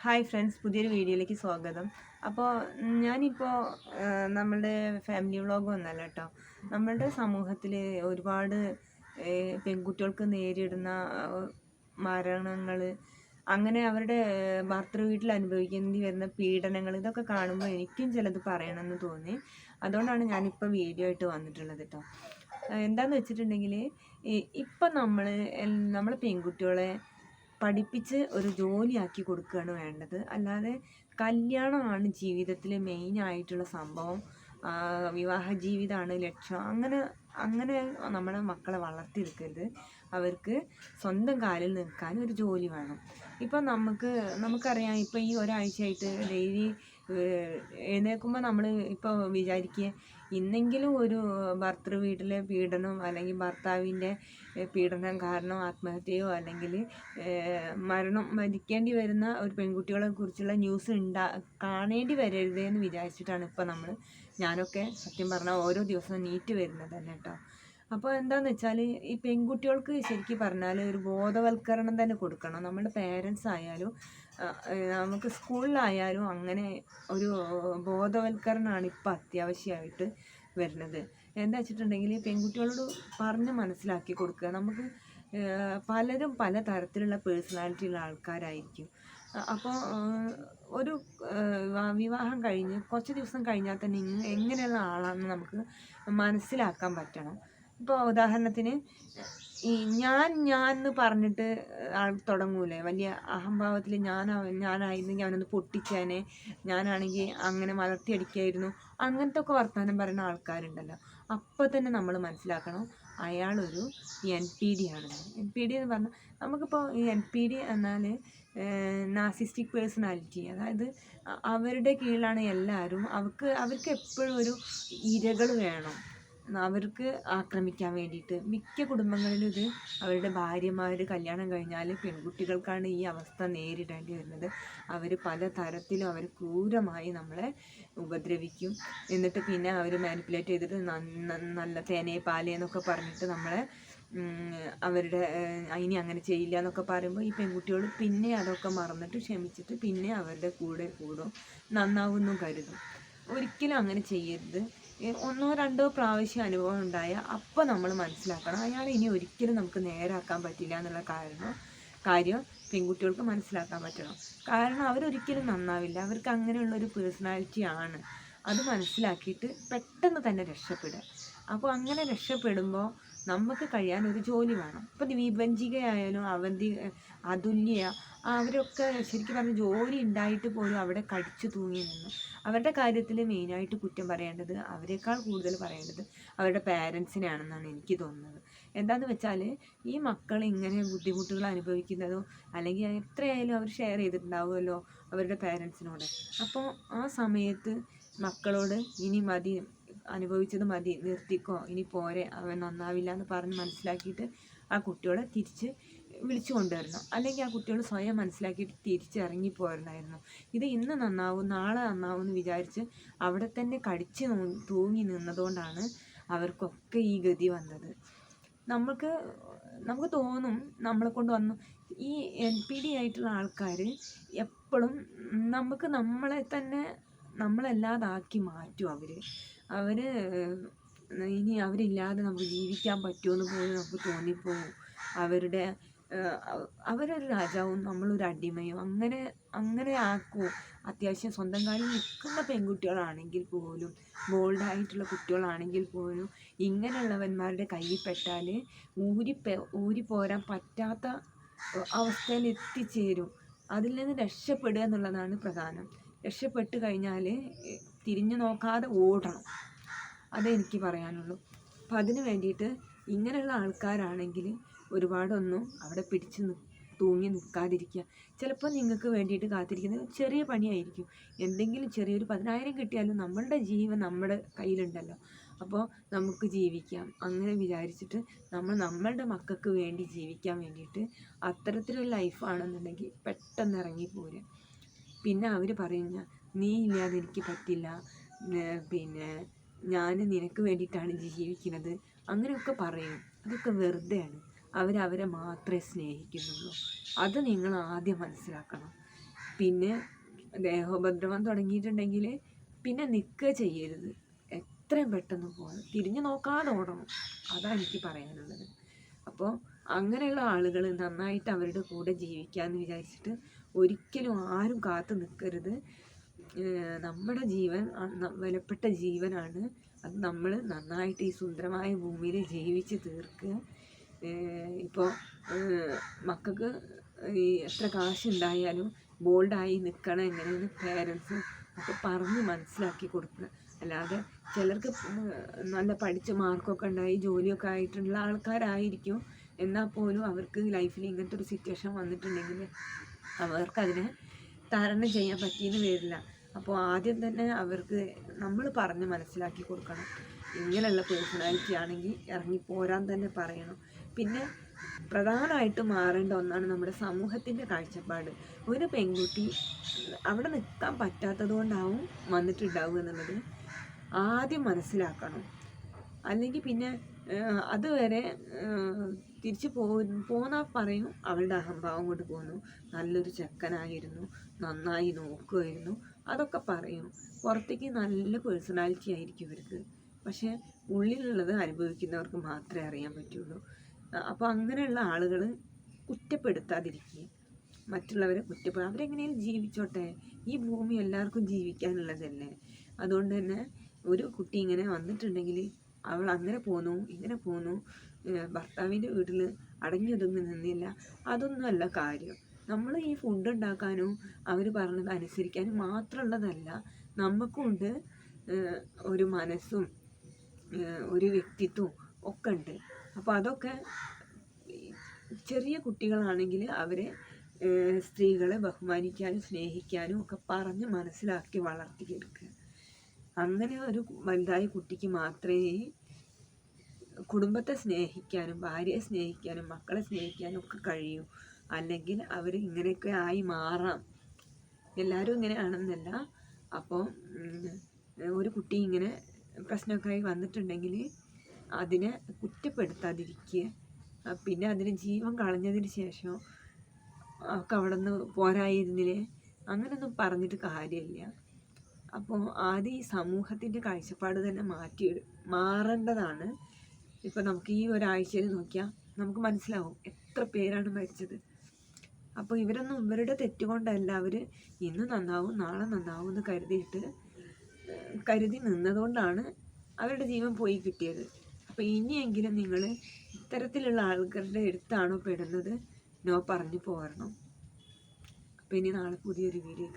Hi friends, പുതിയൊരു വീഡിയോയിലേക്ക് സ്വാഗതം. അപ്പോൾ ഞാനിപ്പോൾ നമ്മളുടെ ഫാമിലി വ്ളോഗ് ഒന്നല്ല കേട്ടോ. നമ്മളുടെ സമൂഹത്തിൽ ഒരുപാട് പെൺകുട്ടികൾക്ക് നേരിടുന്ന മരണങ്ങൾ, അങ്ങനെ അവരുടെ ഭർത്തൃ വീട്ടിൽ അനുഭവിക്കേണ്ടി വരുന്ന പീഡനങ്ങൾ, ഇതൊക്കെ കാണുമ്പോൾ എനിക്കും ചിലത് പറയണമെന്ന് തോന്നി. അതുകൊണ്ടാണ് ഞാനിപ്പോൾ വീഡിയോ ആയിട്ട് വന്നിട്ടുള്ളത് കേട്ടോ. എന്താണെന്ന് വെച്ചിട്ടുണ്ടെങ്കിൽ, ഇപ്പം നമ്മൾ പെൺകുട്ടികളെ പഠിപ്പിച്ച് ഒരു ജോലിയാക്കി കൊടുക്കുകയാണ് വേണ്ടത്. അല്ലാതെ കല്യാണമാണ് ജീവിതത്തിലെ മെയിനായിട്ടുള്ള സംഭവം, വിവാഹ ജീവിതമാണ് ലക്ഷ്യം, അങ്ങനെ അങ്ങനെ നമ്മുടെ മക്കളെ വളർത്തിയെടുക്കരുത്. അവർക്ക് സ്വന്തം കാലിൽ നിൽക്കാൻ ഒരു ജോലി വേണം. ഇപ്പം നമുക്കറിയാം, ഇപ്പം ഈ ഒരാഴ്ചയായിട്ട് ഡെയിലി എഴുന്നേൽക്കുമ്പോൾ നമ്മൾ ഇപ്പോൾ വിചാരിക്കുക ഇന്നെങ്കിലും ഒരു ഭർത്തൃ വീട്ടിലെ പീഡനം അല്ലെങ്കിൽ ഭർത്താവിൻ്റെ പീഡനം കാരണം ആത്മഹത്യയോ അല്ലെങ്കിൽ മരിക്കേണ്ടി വരുന്ന ഒരു പെൺകുട്ടികളെ കുറിച്ചുള്ള ന്യൂസ് കാണേണ്ടി വരരുതേ എന്ന് വിചാരിച്ചിട്ടാണ് ഇപ്പം ഞാനൊക്കെ സത്യം പറഞ്ഞാൽ ഓരോ ദിവസവും നീറ്റ് വരുന്നത് തന്നെ കേട്ടോ. അപ്പോൾ എന്താണെന്ന് വെച്ചാൽ, ഈ പെൺകുട്ടികൾക്ക് ശരിക്കും പറഞ്ഞാൽ ഒരു ബോധവൽക്കരണം തന്നെ കൊടുക്കണം. നമ്മുടെ പേരൻസ് ആയാലും നമുക്ക് സ്കൂളിലായാലും അങ്ങനെ ഒരു ബോധവൽക്കരണമാണ് ഇപ്പോൾ അത്യാവശ്യമായിട്ട് വരുന്നത്. എന്താ വെച്ചിട്ടുണ്ടെങ്കിൽ, പെൺകുട്ടികളോട് പറഞ്ഞ് മനസ്സിലാക്കി കൊടുക്കുക. നമുക്ക് പലരും പല തരത്തിലുള്ള പേഴ്സണാലിറ്റി ഉള്ള ആൾക്കാരായിരിക്കും. അപ്പോൾ ഒരു വിവാഹം കഴിഞ്ഞ് കുറച്ച് ദിവസം കഴിഞ്ഞാൽ തന്നെ എങ്ങനെയുള്ള ആളാണെന്ന് നമുക്ക് മനസ്സിലാക്കാൻ പറ്റണം. ഇപ്പോൾ ഉദാഹരണത്തിന്, ഈ ഞാൻ എന്ന് പറഞ്ഞിട്ട് ആൾ തുടങ്ങൂലേ, വലിയ അഹംഭാവത്തിൽ ഞാനായിരുന്നെങ്കിൽ അവനൊന്ന് പൊട്ടിച്ചേനെ, ഞാനാണെങ്കിൽ അങ്ങനെ മലർത്തിയടിക്കായിരുന്നു, അങ്ങനത്തെ ഒക്കെ വർത്തമാനം പറയുന്ന ആൾക്കാരുണ്ടല്ലോ. അപ്പോൾ തന്നെ നമ്മൾ മനസ്സിലാക്കണം അയാളൊരു NPD ആണെന്ന്. NPD എന്ന് പറഞ്ഞാൽ, നമുക്കിപ്പോൾ ഈ NPD എന്നാൽ നാർസിസ്റ്റിക് പേഴ്സണാലിറ്റി, അതായത് അവരുടെ കീഴിലാണ് എല്ലാവരും. അവർക്ക് എപ്പോഴും ഒരു ഇരകൾ വേണം, അവർക്ക് ആക്രമിക്കാൻ വേണ്ടിയിട്ട്. മിക്ക കുടുംബങ്ങളിലും ഇത് അവരുടെ ഭാര്യമാർ കല്യാണം കഴിഞ്ഞാൽ പെൺകുട്ടികൾക്കാണ് ഈ അവസ്ഥ നേരിടേണ്ടി വരുന്നത്. അവർ പല തരത്തിലും അവർ ക്രൂരമായി നമ്മളെ ഉപദ്രവിക്കും. എന്നിട്ട് പിന്നെ അവർ മാനിപ്പുലേറ്റ് ചെയ്തിട്ട് നല്ല തേനേ പാലേ എന്നൊക്കെ പറഞ്ഞിട്ട് നമ്മളെ അവരുടെ ഇനി അങ്ങനെ ചെയ്യില്ല എന്നൊക്കെ പറയുമ്പോൾ ഈ പെൺകുട്ടികൾ പിന്നെ അതൊക്കെ മറന്നിട്ട് ക്ഷമിച്ചിട്ട് പിന്നെ അവരുടെ കൂടെ കൂടും, നന്നാവുമെന്നും കരുതും. ഒരിക്കലും അങ്ങനെ ചെയ്യരുത്. ഒന്നോ രണ്ടോ പ്രാവശ്യം അനുഭവം ഉണ്ടായാൽ അപ്പോൾ നമ്മൾ മനസ്സിലാക്കണം അയാൾ ഇനി ഒരിക്കലും നമുക്ക് നേരാക്കാൻ പറ്റില്ല എന്നുള്ള കാര്യം പെൺകുട്ടികൾക്ക് മനസ്സിലാക്കാൻ പറ്റണം. കാരണം അവരൊരിക്കലും നന്നാവില്ല, അവർക്ക് അങ്ങനെയുള്ളൊരു പേഴ്സണാലിറ്റി ആണ്. അത് മനസ്സിലാക്കിയിട്ട് പെട്ടെന്ന് തന്നെ രക്ഷപ്പെടുക. അപ്പോൾ അങ്ങനെ രക്ഷപ്പെടുമ്പോൾ നമുക്ക് കഴിയാൻ ഒരു ജോലി വേണം. ഇപ്പം വിഭജികയായാലും അതുല്യ, അവരൊക്കെ ശരിക്കും പറഞ്ഞാൽ ജോലി ഉണ്ടായിട്ട് പോലും അവിടെ കടിച്ചു തൂങ്ങി നിന്ന്. അവരുടെ കാര്യത്തിൽ മെയിനായിട്ട് കുറ്റം പറയേണ്ടത്, അവരെക്കാൾ കൂടുതൽ പറയേണ്ടത് അവരുടെ പാരൻസിനാണെന്നാണ് എനിക്ക് തോന്നുന്നത്. എന്താണെന്ന് വെച്ചാൽ, ഈ മക്കൾ ഇങ്ങനെ ബുദ്ധിമുട്ടുകൾ അനുഭവിക്കുന്നതോ അല്ലെങ്കിൽ എത്രയായാലും അവർ ഷെയർ ചെയ്തിട്ടുണ്ടാവുമല്ലോ അവരുടെ പാരൻസിനോട്. അപ്പോൾ ആ സമയത്ത് മക്കളോട് ഇനി മതി, അനുഭവിച്ചത് മതി, നിർത്തിക്കോ, ഇനി പോരെ, അവൻ നന്നാവില്ല എന്ന് പറഞ്ഞ് മനസ്സിലാക്കിയിട്ട് ആ കുട്ടികളെ തിരിച്ച് വിളിച്ചു കൊണ്ടുവരണം. അല്ലെങ്കിൽ ആ കുട്ടികൾ സ്വയം മനസ്സിലാക്കിയിട്ട് തിരിച്ചിറങ്ങിപ്പോരുന്നായിരുന്നു. ഇത് ഇന്ന് നന്നാവും നാളെ നന്നാവും എന്ന് വിചാരിച്ച് അവിടെ തന്നെ കടിച്ച് തൂങ്ങി നിന്നതുകൊണ്ടാണ് അവർക്കൊക്കെ ഈ ഗതി വന്നത്. നമുക്ക് തോന്നും നമ്മളെ കൊണ്ട് വന്നു. ഈ NPD ആയിട്ടുള്ള ആൾക്കാർ എപ്പോഴും നമ്മളല്ലാതാക്കി മാറ്റും. അവർ ഇനി അവരില്ലാതെ നമുക്ക് ജീവിക്കാൻ പറ്റുമെന്ന് പോലും നമുക്ക് തോന്നിപ്പോവും. അവരൊരു രാജാവും നമ്മളൊരു അടിമയും അങ്ങനെ ആക്കും. അത്യാവശ്യം സ്വന്തം കാലിൽ നിൽക്കുന്ന പെൺകുട്ടികളാണെങ്കിൽ പോലും, ബോൾഡായിട്ടുള്ള കുട്ടികളാണെങ്കിൽ പോലും ഇങ്ങനെയുള്ളവന്മാരുടെ കയ്യിൽ പെട്ടാൽ ഊരിപ്പോരാൻ പറ്റാത്ത അവസ്ഥയിൽ എത്തിച്ചേരും. അതിൽ നിന്ന് രക്ഷപ്പെടുക എന്നുള്ളതാണ് പ്രധാനം. രക്ഷപ്പെട്ട് കഴിഞ്ഞാൽ തിരിഞ്ഞു നോക്കാതെ ഓടണം, അതേ എനിക്ക് പറയാനുള്ളൂ. അപ്പം അതിന് വേണ്ടിയിട്ട് ഇങ്ങനെയുള്ള ആൾക്കാരാണെങ്കിൽ ഒരുപാടൊന്നും അവിടെ തൂങ്ങി നിൽക്കാതിരിക്കുക. ചിലപ്പോൾ നിങ്ങൾക്ക് വേണ്ടിയിട്ട് കാത്തിരിക്കുന്നത് ചെറിയ പണിയായിരിക്കും. എന്തെങ്കിലും ചെറിയൊരു 10,000 കിട്ടിയാലും നമ്മളുടെ ജീവൻ നമ്മുടെ കയ്യിലുണ്ടല്ലോ, അപ്പോൾ നമുക്ക് ജീവിക്കാം. അങ്ങനെ വിചാരിച്ചിട്ട് നമ്മളുടെ മക്കൾക്ക് വേണ്ടി ജീവിക്കാൻ വേണ്ടിയിട്ട് അത്തരത്തിലൊരു ലൈഫാണെന്നുണ്ടെങ്കിൽ പെട്ടെന്ന് ഇറങ്ങിപ്പോരുക. പിന്നെ അവർ പറയുന്ന നീ ഇല്ലാതെ എനിക്ക് പറ്റില്ല, പിന്നെ ഞാൻ നിനക്ക് വേണ്ടിയിട്ടാണ് ജീവിക്കുന്നത്, അങ്ങനെയൊക്കെ പറയും. അതൊക്കെ വെറുതെയാണ്. അവരവരെ മാത്രമേ സ്നേഹിക്കുന്നുള്ളൂ. അത് നിങ്ങൾ ആദ്യം മനസ്സിലാക്കണം. പിന്നെ ദേഹോപദ്രവം തുടങ്ങിയിട്ടുണ്ടെങ്കിൽ പിന്നെ നിൽക്കുക ചെയ്യരുത്, എത്രയും പെട്ടെന്ന് പോകണം, തിരിഞ്ഞു നോക്കാതെ ഓടണം. അതാണ് എനിക്ക് പറയാനുള്ളത്. അപ്പോൾ അങ്ങനെയുള്ള ആളുകൾ നന്നായിട്ട് അവരുടെ കൂടെ ജീവിക്കാമെന്ന് വിചാരിച്ചിട്ട് ഒരിക്കലും ആരും കാത്തു നിൽക്കരുത്. നമ്മുടെ ജീവൻ വിലപ്പെട്ട ജീവനാണ്. അത് നമ്മൾ നന്നായിട്ട് ഈ സുന്ദരമായ ഭൂമിയിൽ ജീവിച്ച് തീർക്കുക. ഇപ്പോൾ മക്കൾക്ക് ഈ എത്ര കാശുണ്ടായാലും ബോൾഡായി നിൽക്കണം എങ്ങനെയാണ് പേരൻസ് ഒക്കെ പറഞ്ഞ് മനസ്സിലാക്കി കൊടുക്കുക. അല്ലാതെ ചിലർക്ക് നല്ല പഠിച്ച മാർക്കൊക്കെ ഉണ്ടായി ജോലിയൊക്കെ ആയിട്ടുള്ള ആൾക്കാരായിരിക്കും, എന്നാൽ പോലും അവർക്ക് ലൈഫിൽ ഇങ്ങനത്തെ ഒരു സിറ്റുവേഷൻ വന്നിട്ടുണ്ടെങ്കിൽ അവർക്കതിനെ തരണം ചെയ്യാൻ പറ്റിയെന്ന് വരില്ല. അപ്പോൾ ആദ്യം തന്നെ അവർക്ക് നമ്മൾ പറഞ്ഞ് മനസ്സിലാക്കി കൊടുക്കണം. ഇങ്ങനെയുള്ള പേഴ്സണാലിറ്റി ആണെങ്കിൽ ഇറങ്ങിപ്പോരാൻ തന്നെ പറയണം. പിന്നെ പ്രധാനമായിട്ടും മാറേണ്ട ഒന്നാണ് നമ്മുടെ സമൂഹത്തിൻ്റെ കാഴ്ചപ്പാട്. ഒരു പെൺകുട്ടി അവിടെ നിൽക്കാൻ പറ്റാത്തത് കൊണ്ടാവും വന്നിട്ടുണ്ടാവുക എന്നുള്ളത് ആദ്യം മനസ്സിലാക്കണം. അല്ലെങ്കിൽ പിന്നെ അതുവരെ തിരിച്ച് പോന്നാൽ പറയും അവളുടെ അഹംഭാവം കൊണ്ട് പോന്നു, നല്ലൊരു ചെക്കനായിരുന്നു, നന്നായി നോക്കുമായിരുന്നു, അതൊക്കെ പറയും. പുറത്തേക്ക് നല്ല പേഴ്സണാലിറ്റി ആയിരിക്കും ഇവർക്ക്, പക്ഷേ ഉള്ളിലുള്ളത് അനുഭവിക്കുന്നവർക്ക് മാത്രമേ അറിയാൻ പറ്റുള്ളൂ. അപ്പോൾ അങ്ങനെയുള്ള ആളുകൾ കുറ്റപ്പെടുത്താതിരിക്കുക, മറ്റുള്ളവരെ അവരെങ്ങനെയും ജീവിച്ചോട്ടെ, ഈ ഭൂമി എല്ലാവർക്കും ജീവിക്കാനുള്ളതല്ലേ. അതുകൊണ്ട് തന്നെ ഒരു കുട്ടി ഇങ്ങനെ വന്നിട്ടുണ്ടെങ്കിൽ അവൾ അങ്ങനെ പോന്നു ഇങ്ങനെ പോന്നു, ഭർത്താവിൻ്റെ വീട്ടിൽ അടങ്ങിയൊതുങ്ങി നിന്നില്ല, അതൊന്നുമല്ല കാര്യം. നമ്മൾ ഈ ഫുഡ് ഉണ്ടാക്കാനും അവർ പറഞ്ഞത് അനുസരിക്കാനും മാത്രമുള്ളതല്ല, നമുക്കുണ്ട് ഒരു മനസ്സും ഒരു വ്യക്തിത്വവും ഒക്കെ ഉണ്ട്. അപ്പോൾ അതൊക്കെ ചെറിയ കുട്ടികളാണെങ്കിൽ അവരെ സ്ത്രീകളെ ബഹുമാനിക്കാനും സ്നേഹിക്കാനും ഒക്കെ പറഞ്ഞ് മനസ്സിലാക്കി വളർത്തിയെടുക്കുക. അങ്ങനെ ഒരു വലുതായ കുട്ടിക്ക് മാത്രമേ കുടുംബത്തെ സ്നേഹിക്കാനും ഭാര്യയെ സ്നേഹിക്കാനും മക്കളെ സ്നേഹിക്കാനും ഒക്കെ കഴിയൂ. അല്ലെങ്കിൽ അവർ ഇങ്ങനെയൊക്കെ ആയി മാറാം. എല്ലാവരും ഇങ്ങനെ ആണെന്നല്ല. അപ്പോൾ ഒരു കുട്ടി ഇങ്ങനെ പ്രശ്നമൊക്കെ ആയി വന്നിട്ടുണ്ടെങ്കിൽ അതിനെ കുറ്റപ്പെടുത്താതിരിക്കുക. പിന്നെ അതിന് ജീവൻ കളഞ്ഞതിന് ശേഷം ഒക്കെ അവിടെ നിന്ന് പോരായിരുന്നില്ലേ, അങ്ങനെയൊന്നും പറഞ്ഞിട്ട് കാര്യമില്ല. അപ്പോൾ ആദ്യം ഈ സമൂഹത്തിൻ്റെ കാഴ്ചപ്പാട് തന്നെ മാറേണ്ടതാണ്. ഇപ്പോൾ നമുക്ക് ഈ ഒരാഴ്ചയിൽ നോക്കിയാൽ നമുക്ക് മനസ്സിലാവും എത്ര പേരാണ് മരിച്ചത്. അപ്പോൾ ഇവരുടെ തെറ്റുകൊണ്ടല്ല, അവർ ഇന്ന് നന്നാവും നാളെ നന്നാവും എന്ന് കരുതി നിന്നതുകൊണ്ടാണ് അവരുടെ ജീവൻ പോയി കിട്ടിയത്. അപ്പോൾ ഇനിയെങ്കിലും നിങ്ങൾ ഇത്തരത്തിലുള്ള ആൾക്കാരുടെ അടുത്താണോ പെടുന്നത്, നോ പറഞ്ഞു പോരണം. അപ്പോൾ ഇനി നാളെ പുതിയൊരു വീഡിയോ